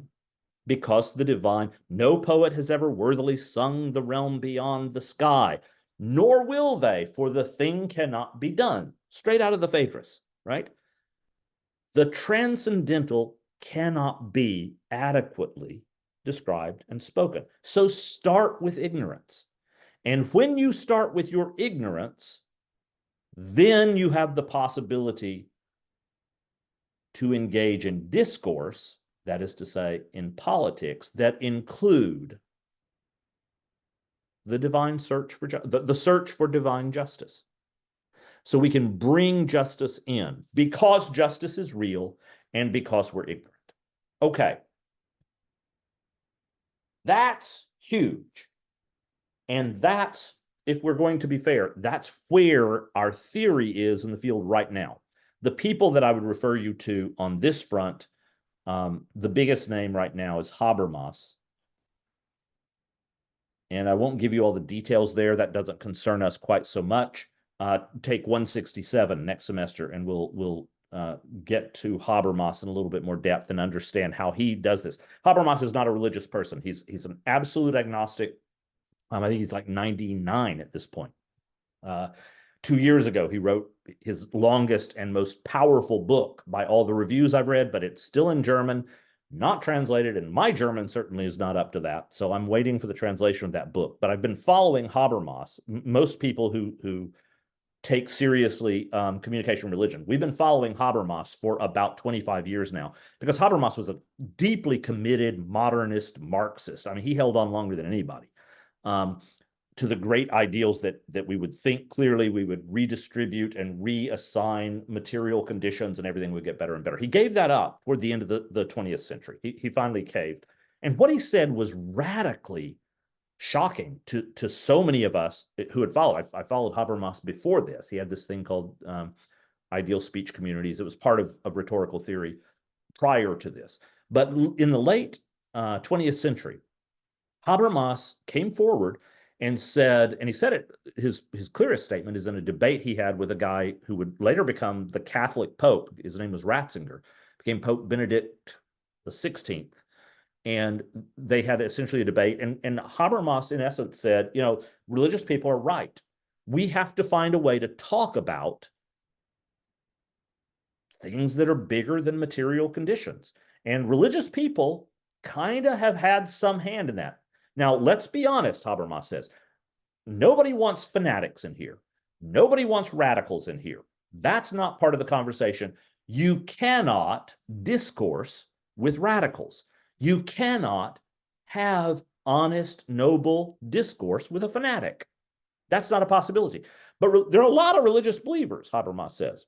Because the divine, no poet has ever worthily sung the realm beyond the sky, nor will they, for the thing cannot be done. Straight out of the Phaedrus, right? The transcendental cannot be adequately described and spoken. So start with ignorance. And when you start with your ignorance, then you have the possibility to engage in discourse, that is to say, in politics, that include the divine search for the search for divine justice. So we can bring justice in because justice is real and because we're ignorant. Okay. That's huge. And that's, if we're going to be fair, that's where our theory is in the field right now. The people that I would refer you to on this front, the biggest name right now is Habermas. And I won't give you all the details there. That doesn't concern us quite so much. Take 167 next semester, and we'll get to Habermas in a little bit more depth and understand how he does this. Habermas is not a religious person. He's an absolute agnostic. I think he's like 99 at this point. 2 years ago, he wrote his longest and most powerful book by all the reviews I've read, but it's still in German, not translated, and my German certainly is not up to that. So I'm waiting for the translation of that book. But I've been following Habermas. Most people who take seriously communication religion, we've been following Habermas for about 25 years now, because Habermas was a deeply committed modernist Marxist. I mean, he held on longer than anybody. to the great ideals that we would think clearly, we would redistribute and reassign material conditions, and everything would get better and better. He gave that up toward the end of the 20th century. He finally caved. And what he said was radically shocking to so many of us who had followed. I followed Habermas before this. He had this thing called ideal speech communities. It was part of rhetorical theory prior to this. But in the late 20th century, Habermas came forward and said, and he said it, his clearest statement is in a debate he had with a guy who would later become the Catholic Pope. His name was Ratzinger, became Pope Benedict the 16th. And they had essentially a debate. And Habermas, in essence, said, you know, religious people are right. We have to find a way to talk about things that are bigger than material conditions. And religious people kind of have had some hand in that. Now, let's be honest, Habermas says, nobody wants fanatics in here. Nobody wants radicals in here. That's not part of the conversation. You cannot discourse with radicals. You cannot have honest, noble discourse with a fanatic. That's not a possibility. But there are a lot of religious believers, Habermas says,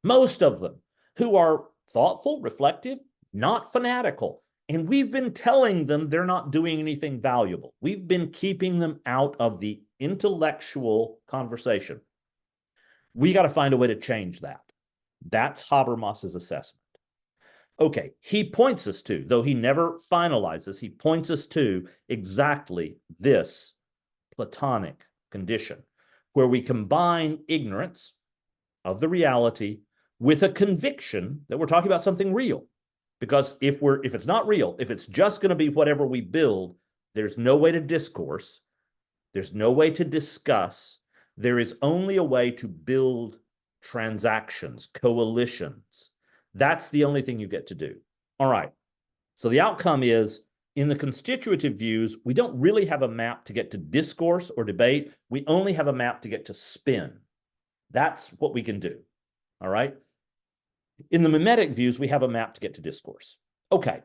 most of them who are thoughtful, reflective, not fanatical. And we've been telling them they're not doing anything valuable. We've been keeping them out of the intellectual conversation. We got to find a way to change that. That's Habermas's assessment. Okay, he points us to, though he never finalizes, he points us to exactly this Platonic condition, where we combine ignorance of the reality with a conviction that we're talking about something real. Because if it's not real, if it's just going to be whatever we build, there's no way to discourse, there's no way to discuss, there is only a way to build transactions, coalitions. That's the only thing you get to do. All right. So the outcome is, in the constitutive views, we don't really have a map to get to discourse or debate. We only have a map to get to spin. That's what we can do. All right. In the mimetic views, we have a map to get to discourse. Okay.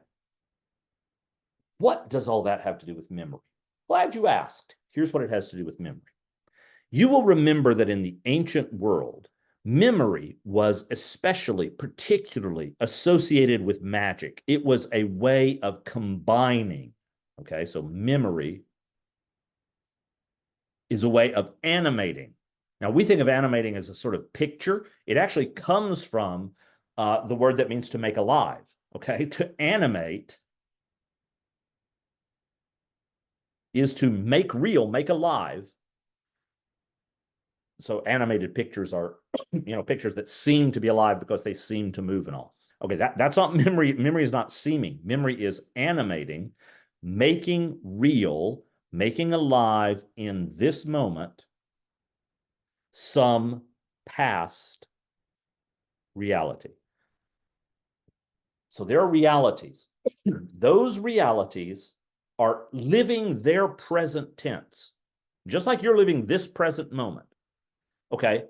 What does all that have to do with memory? Glad you asked. Here's what it has to do with memory. You will remember that in the ancient world, memory was particularly associated with magic. It was a way of combining. Okay, so memory is a way of animating. Now, we think of animating as a sort of picture. It actually comes from the word that means to make alive. Okay, to animate is to make real, make alive. So animated pictures are, pictures that seem to be alive because they seem to move and all. Okay, that's not memory. Memory is not seeming. Memory is animating, making real, making alive in this moment some past reality. So there are realities. Those realities are living their present tense, just like you're living this present moment. Okay,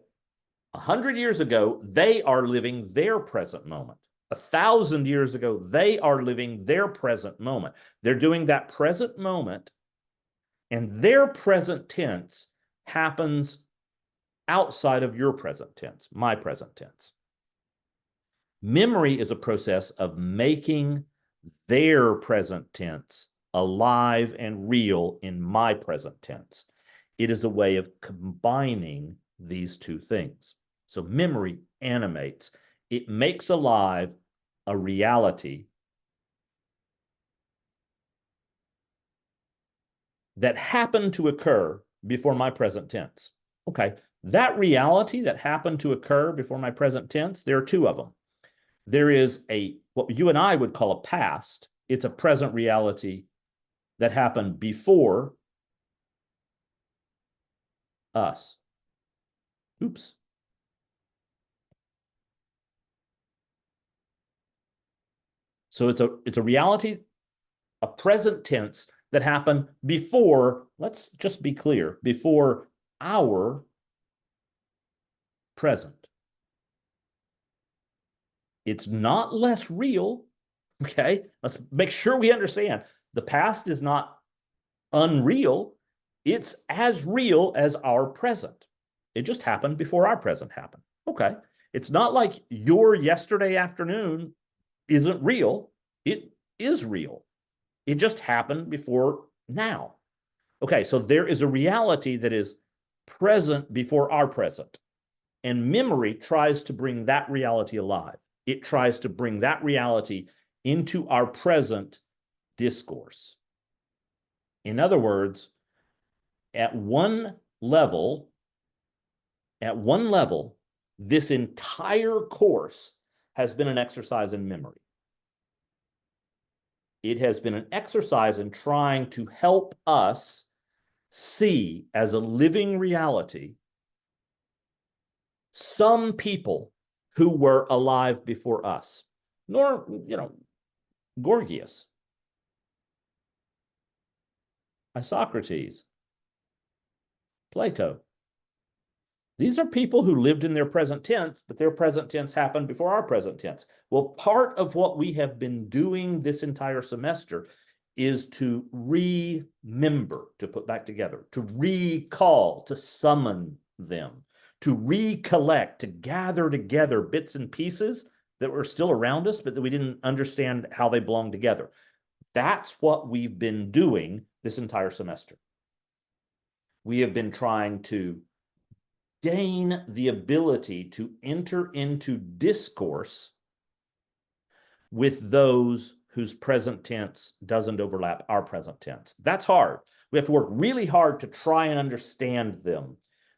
100 years ago, they are living their present moment. 1,000 years ago, they are living their present moment. They're doing that present moment, and their present tense happens outside of your present tense, my present tense. Memory is a process of making their present tense alive and real in my present tense. It is a way of combining these two things. So memory animates. It makes alive a reality that happened to occur before my present tense. Okay, that reality that happened to occur before my present tense, there are two of them. There is what you and I would call a past. It's a present reality that happened before us. Oops. So it's a reality, a present tense that happened before, let's just be clear, before our present. It's not less real, okay? Let's make sure we understand. The past is not unreal. It's as real as our present. It just happened before our present happened. Okay. It's not like your yesterday afternoon isn't real. It is real. It just happened before now. Okay, so there is a reality that is present before our present. And memory tries to bring that reality alive. It tries to bring that reality into our present discourse. In other words, at one level, this entire course has been an exercise in memory. It has been an exercise in trying to help us see as a living reality some people who were alive before us. Gorgias, Isocrates, Plato. These are people who lived in their present tense, but their present tense happened before our present tense. Well, part of what we have been doing this entire semester is to remember, to put back together, to recall, to summon them, to recollect, to gather together bits and pieces that were still around us, but that we didn't understand how they belonged together. That's what we've been doing this entire semester. We have been trying to gain the ability to enter into discourse with those whose present tense doesn't overlap our present tense. That's hard. We have to work really hard to try and understand them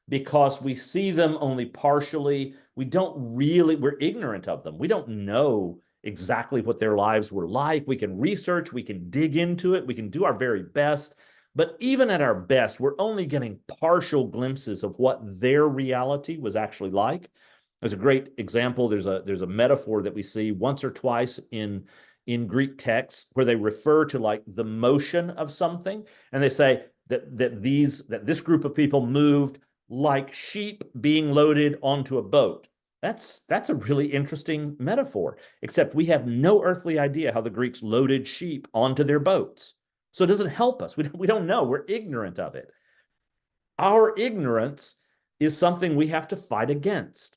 because we see them only partially. We're ignorant of them. We don't know exactly what their lives were like. We can research, we can dig into it, we can do our very best. But even at our best, we're only getting partial glimpses of what their reality was actually like. There's a great example. There's a metaphor that we see once or twice in Greek texts where they refer to like the motion of something, and they say that this group of people moved like sheep being loaded onto a boat. That's a really interesting metaphor, except we have no earthly idea how the Greeks loaded sheep onto their boats. So it doesn't help us. We don't know. We're ignorant of it. Our ignorance is something we have to fight against.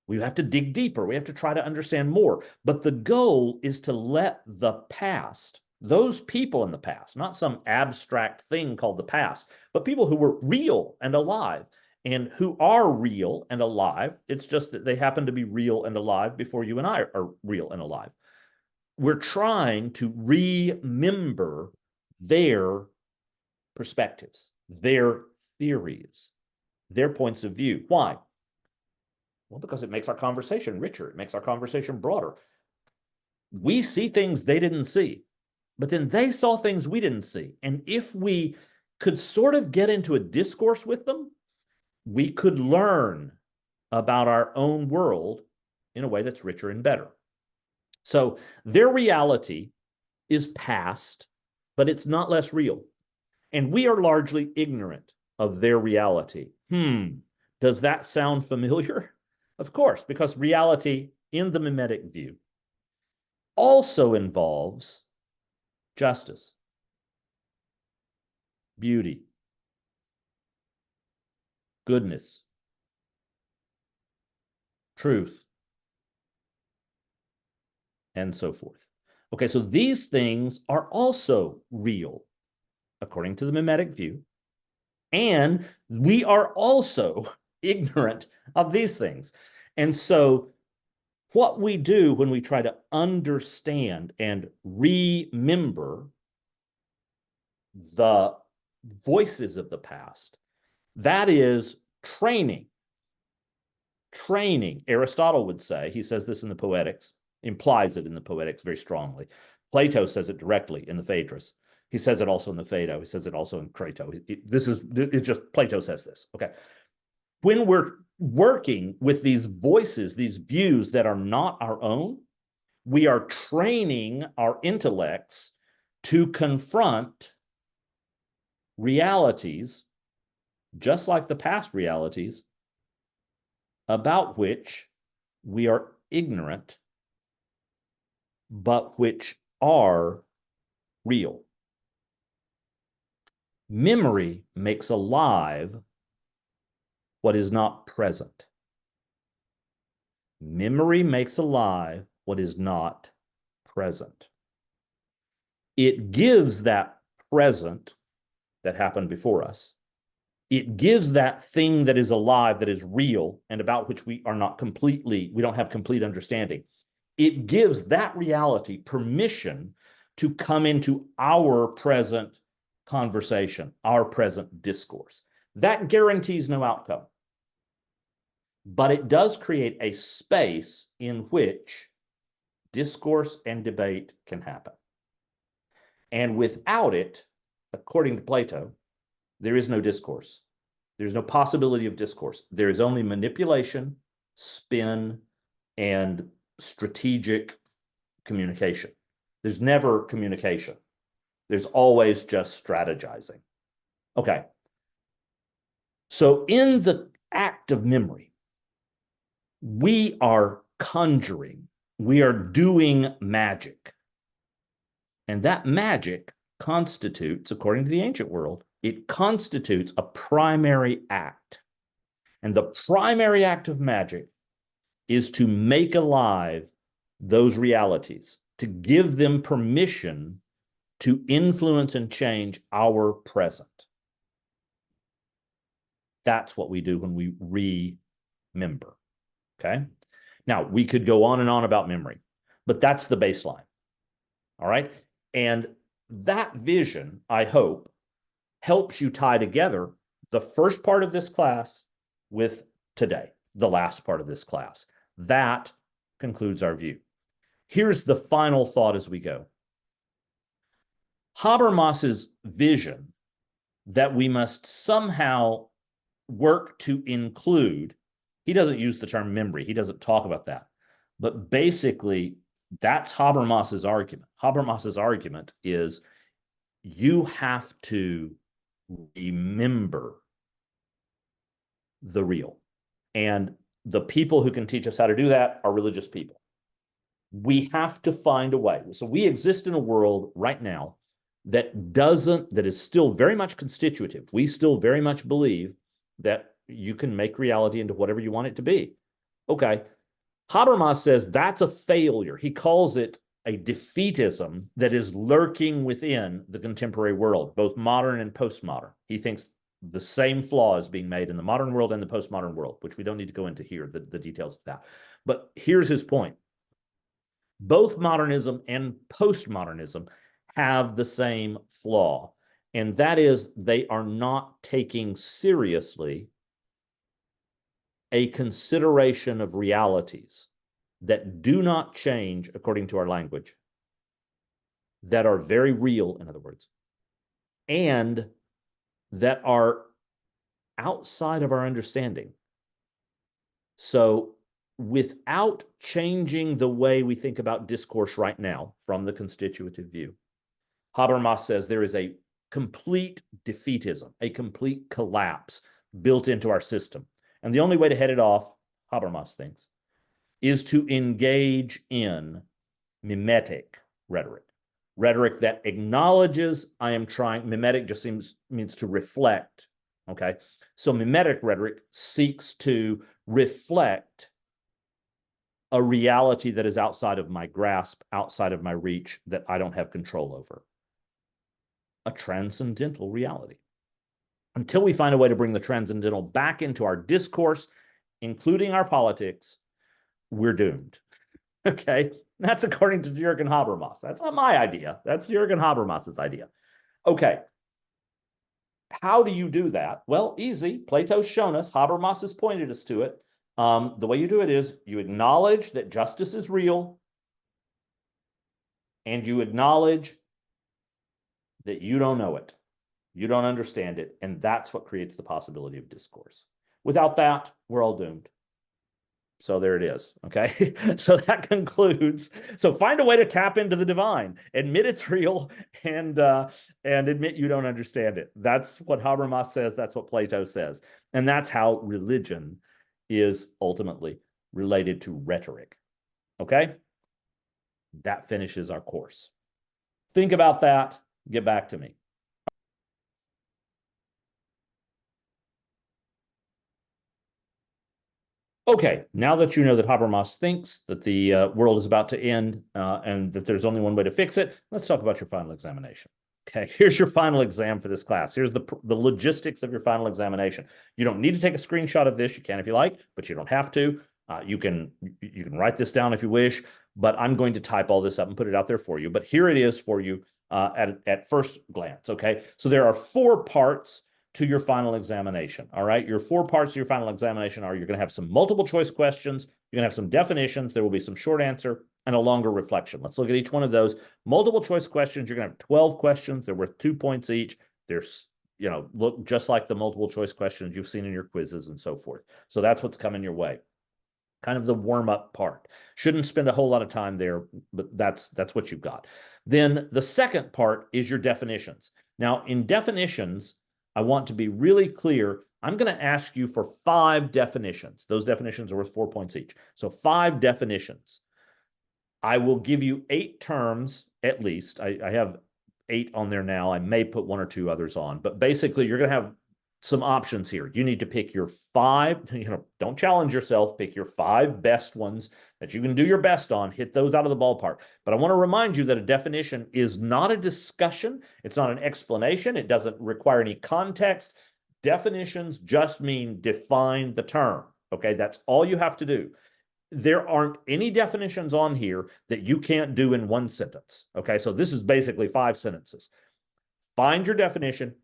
We have to dig deeper. We have to try to understand more. But the goal is to let the past, those people in the past, not some abstract thing called the past, but people who were real and alive and who are real and alive. It's just that they happen to be real and alive before you and I are real and alive. We're trying to remember their perspectives, their theories, their points of view. Why? Well, because it makes our conversation richer. It makes our conversation broader. We see things they didn't see, but then they saw things we didn't see. And if we could sort of get into a discourse with them, we could learn about our own world in a way that's richer and better. So their reality is past, but it's not less real. And we are largely ignorant of their reality. Does that sound familiar? Of course, because reality in the mimetic view also involves justice, beauty, goodness, truth, and so forth. Okay, so these things are also real according to the mimetic view, and we are also ignorant of these things. And so what we do when we try to understand and remember the voices of the past, that is training. Training, Aristotle would say, he says this in the Poetics, implies it in the Poetics very strongly. Plato says it directly in the Phaedrus. He says it also in the Phaedo. He says it also in Crato. It's just Plato says this. Okay. When we're working with these voices, these views that are not our own, we are training our intellects to confront realities, just like the past realities, about which we are ignorant, but which are real. Memory makes alive what is not present. Memory makes alive what is not present. It gives that present that happened before us. It gives that thing that is alive, that is real, and about which we don't have complete understanding. It gives that reality permission to come into our present conversation, our present discourse. That guarantees no outcome. But it does create a space in which discourse and debate can happen. And without it, according to Plato, there is no discourse. There's no possibility of discourse. There is only manipulation, spin, and strategic communication. There's never communication. There's always just strategizing. Okay. So in the act of memory, we are conjuring, we are doing magic. And that magic constitutes, according to the ancient world, it constitutes a primary act. And the primary act of magic is to make alive those realities, to give them permission to influence and change our present. That's what we do when we remember. Okay? Now, we could go on and on about memory, but that's the baseline. All right? And that vision, I hope, helps you tie together the first part of this class with today, the last part of this class. That concludes our view. Here's the final thought as we go. Habermas's vision that we must somehow work to include, he doesn't use the term memory, he doesn't talk about that, but basically that's Habermas's argument. Habermas's argument is you have to remember the real. And the people who can teach us how to do that are religious people. We have to find a way. So we exist in a world right now that is still very much constitutive. We still very much believe that you can make reality into whatever you want it to be. Okay. Habermas says that's a failure. He calls it a defeatism that is lurking within the contemporary world, both modern and postmodern. He thinks the same flaw is being made in the modern world and the postmodern world, which we don't need to go into here, the details of that. But here's his point. Both modernism and postmodernism have the same flaw, and that is they are not taking seriously a consideration of realities that do not change according to our language, that are very real, in other words, and that are outside of our understanding. So without changing the way we think about discourse right now from the constitutive view, Habermas says there is a complete defeatism, a complete collapse built into our system. And the only way to head it off, Habermas thinks, is to engage in mimetic rhetoric. Rhetoric that acknowledges I am trying, mimetic just means to reflect, okay? So mimetic rhetoric seeks to reflect a reality that is outside of my grasp, outside of my reach, that I don't have control over. A transcendental reality. Until we find a way to bring the transcendental back into our discourse, including our politics, we're doomed. Okay? That's according to Jürgen Habermas. That's not my idea. That's Jürgen Habermas's idea. Okay. How do you do that? Well, easy. Plato's shown us. Habermas has pointed us to it. The way you do it is you acknowledge that justice is real, and you acknowledge that you don't know it. You don't understand it. And that's what creates the possibility of discourse. Without that, we're all doomed. So there it is. Okay. So that concludes. So find a way to tap into the divine, admit it's real, and admit you don't understand it. That's what Habermas says. That's what Plato says. And that's how religion is ultimately related to rhetoric. Okay. That finishes our course. Think about that. Get back to me. Okay, now that you know that Habermas thinks that the world is about to end and that there's only one way to fix it, let's talk about your final examination. Okay, here's your final exam for this class. Here's the logistics of your final examination. You don't need to take a screenshot of this. You can if you like, but you don't have to. You can write this down if you wish, but I'm going to type all this up and put it out there for you. But here it is for you at first glance. Okay, so there are 4 parts to your final examination. All right. Your 4 parts of your final examination are you're going to have some multiple choice questions, you're going to have some definitions, there will be some short answer, and a longer reflection. Let's look at each one of those. Multiple choice questions, you're going to have 12 questions. They're worth 2 points each. There's, look just like the multiple choice questions you've seen in your quizzes and so forth. So that's what's coming your way. Kind of the warm-up part. Shouldn't spend a whole lot of time there, but that's what you've got. Then the second part is your definitions. Now, in definitions, I want to be really clear. I'm going to ask you for 5 definitions. Those definitions are worth 4 points each. So 5 definitions. I will give you 8 terms at least. I have 8 on there now. I may put 1 or 2 others on, but basically you're going to have some options here. You need to pick your 5, don't challenge yourself, pick your 5 best ones that you can do your best on, hit those out of the ballpark. But I want to remind you that a definition is not a discussion. It's not an explanation. It doesn't require any context. Definitions just mean define the term. Okay, that's all you have to do. There aren't any definitions on here that you can't do in 1 sentence. Okay, so this is basically 5 sentences. Find your definition,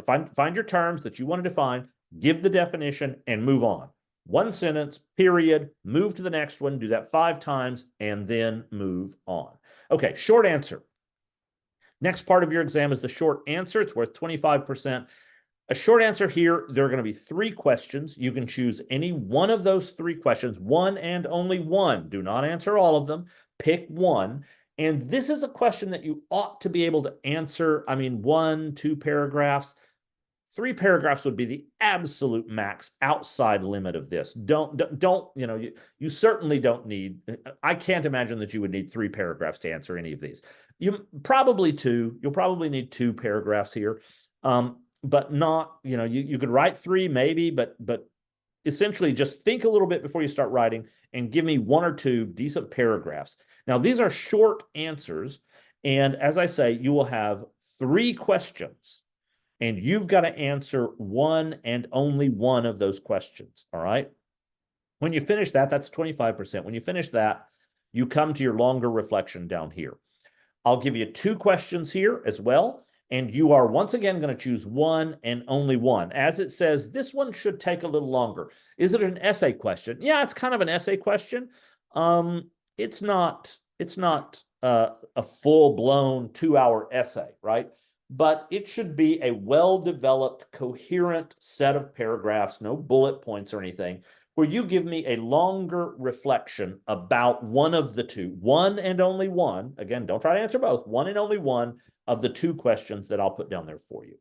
find your terms that you want to define, give the definition, and move on. 1 sentence, period, move to the next one, do that 5 times, and then move on. Okay, short answer. Next part of your exam is the short answer. It's worth 25%. A short answer here, there are going to be 3 questions. You can choose any one of those 3 questions, 1 and only 1. Do not answer all of them. Pick 1. And this is a question that you ought to be able to answer. I mean, 1, 2 paragraphs. 3 paragraphs would be the absolute max outside limit of this. Don't you certainly don't need, I can't imagine that you would need 3 paragraphs to answer any of these. You'll probably need 2 paragraphs here. But not, you could write 3 maybe, but essentially just think a little bit before you start writing and give me 1 or 2 decent paragraphs. Now, these are short answers. And as I say, you will have 3 questions and you've got to answer 1 and only 1 of those questions. All right. When you finish that, that's 25%. When you finish that, you come to your longer reflection down here. I'll give you 2 questions here as well. And you are once again going to choose 1 and only 1. As it says, this one should take a little longer. Is it an essay question? Yeah, it's kind of an essay question. It's not a full-blown 2-hour essay, right? But it should be a well-developed, coherent set of paragraphs, no bullet points or anything, where you give me a longer reflection about one of the 2, 1 and only 1. Again, don't try to answer both. 1 and only 1 of the 2 questions that I'll put down there for you.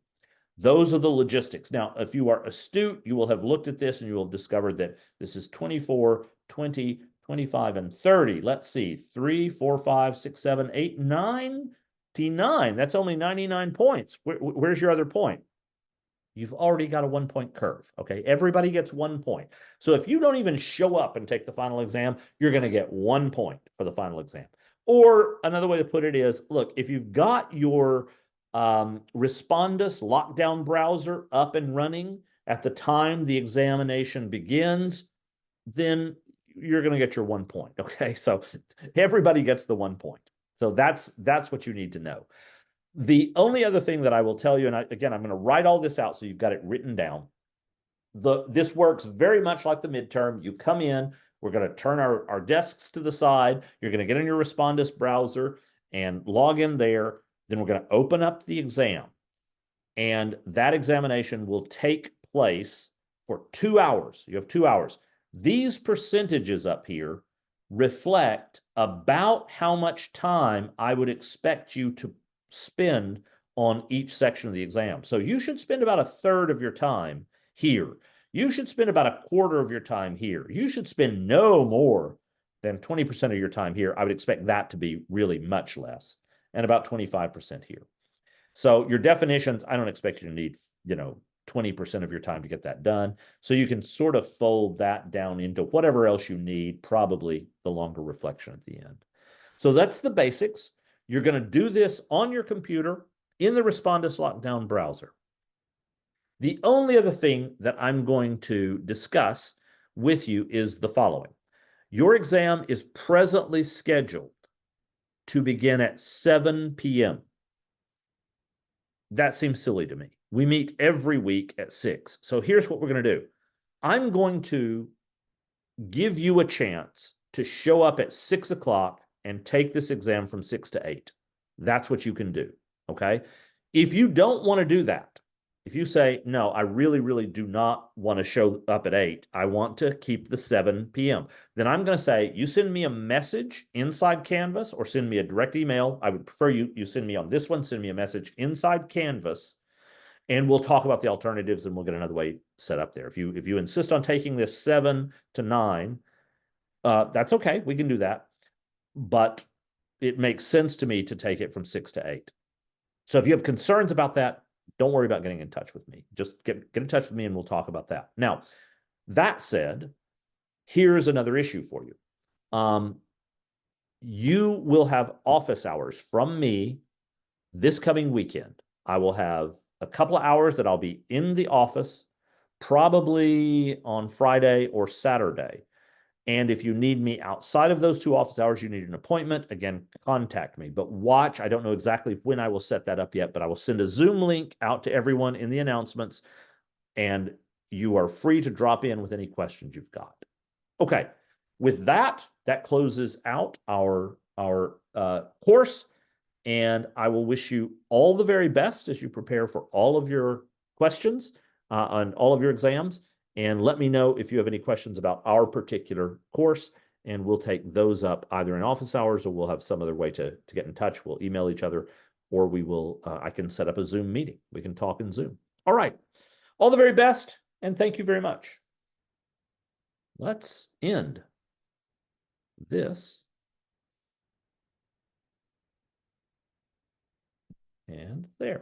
Those are the logistics. Now, if you are astute, you will have looked at this and you will have discovered that this is 24, 20, 25, and 30. Let's see, 3, 4, 5, 6, 7, 8, 99. That's only 99 points. Where's your other point? You've already got a 1-point curve, okay? Everybody gets 1 point. So if you don't even show up and take the final exam, you're going to get 1 point for the final exam. Or another way to put it is, look, if you've got your Respondus lockdown browser up and running at the time the examination begins, then you're going to get your 1 point, okay? So everybody gets the 1 point. So that's what you need to know. The only other thing that I will tell you, and again, I'm going to write all this out so you've got it written down. This works very much like the midterm. You come in, we're going to turn our desks to the side. You're going to get in your Respondus browser and log in there. Then we're going to open up the exam. And that examination will take place for 2 hours. You have 2 hours. These percentages up here reflect about how much time I would expect you to spend on each section of the exam. So you should spend about 1/3 of your time here. You should spend about 1/4 of your time here. You should spend no more than 20% of your time here. I would expect that to be really much less, and about 25% here. So your definitions, I don't expect you to need, 20% of your time to get that done. So you can sort of fold that down into whatever else you need, probably the longer reflection at the end. So that's the basics. You're going to do this on your computer in the Respondus Lockdown browser. The only other thing that I'm going to discuss with you is the following. Your exam is presently scheduled to begin at 7 p.m. That seems silly to me. We meet every week at 6. So here's what we're going to do. I'm going to give you a chance to show up at 6 o'clock and take this exam from 6 to 8. That's what you can do. Okay. If you don't want to do that, if you say, no, I really, really do not want to show up at 8, I want to keep the 7 p.m., then I'm going to say, you send me a message inside Canvas or send me a direct email. I would prefer you send me on this one, send me a message inside Canvas, and we'll talk about the alternatives and we'll get another way set up there. If you insist on taking this 7 to 9, that's okay. We can do that. But it makes sense to me to take it from 6 to 8. So if you have concerns about that, don't worry about getting in touch with me. Just get in touch with me and we'll talk about that. Now, that said, here's another issue for you. You will have office hours from me this coming weekend. I will have a couple of hours that I'll be in the office, probably on Friday or Saturday. And if you need me outside of those 2 office hours, you need an appointment, again, contact me. But watch, I don't know exactly when I will set that up yet, but I will send a Zoom link out to everyone in the announcements, and you are free to drop in with any questions you've got. Okay, with that, that closes out our course, and I will wish you all the very best as you prepare for all of your questions on all of your exams. And let me know if you have any questions about our particular course, and we'll take those up either in office hours or we'll have some other way to get in touch. We'll email each other, or we will, I can set up a Zoom meeting. We can talk in Zoom. All right. All the very best, and thank you very much. Let's end this. And there.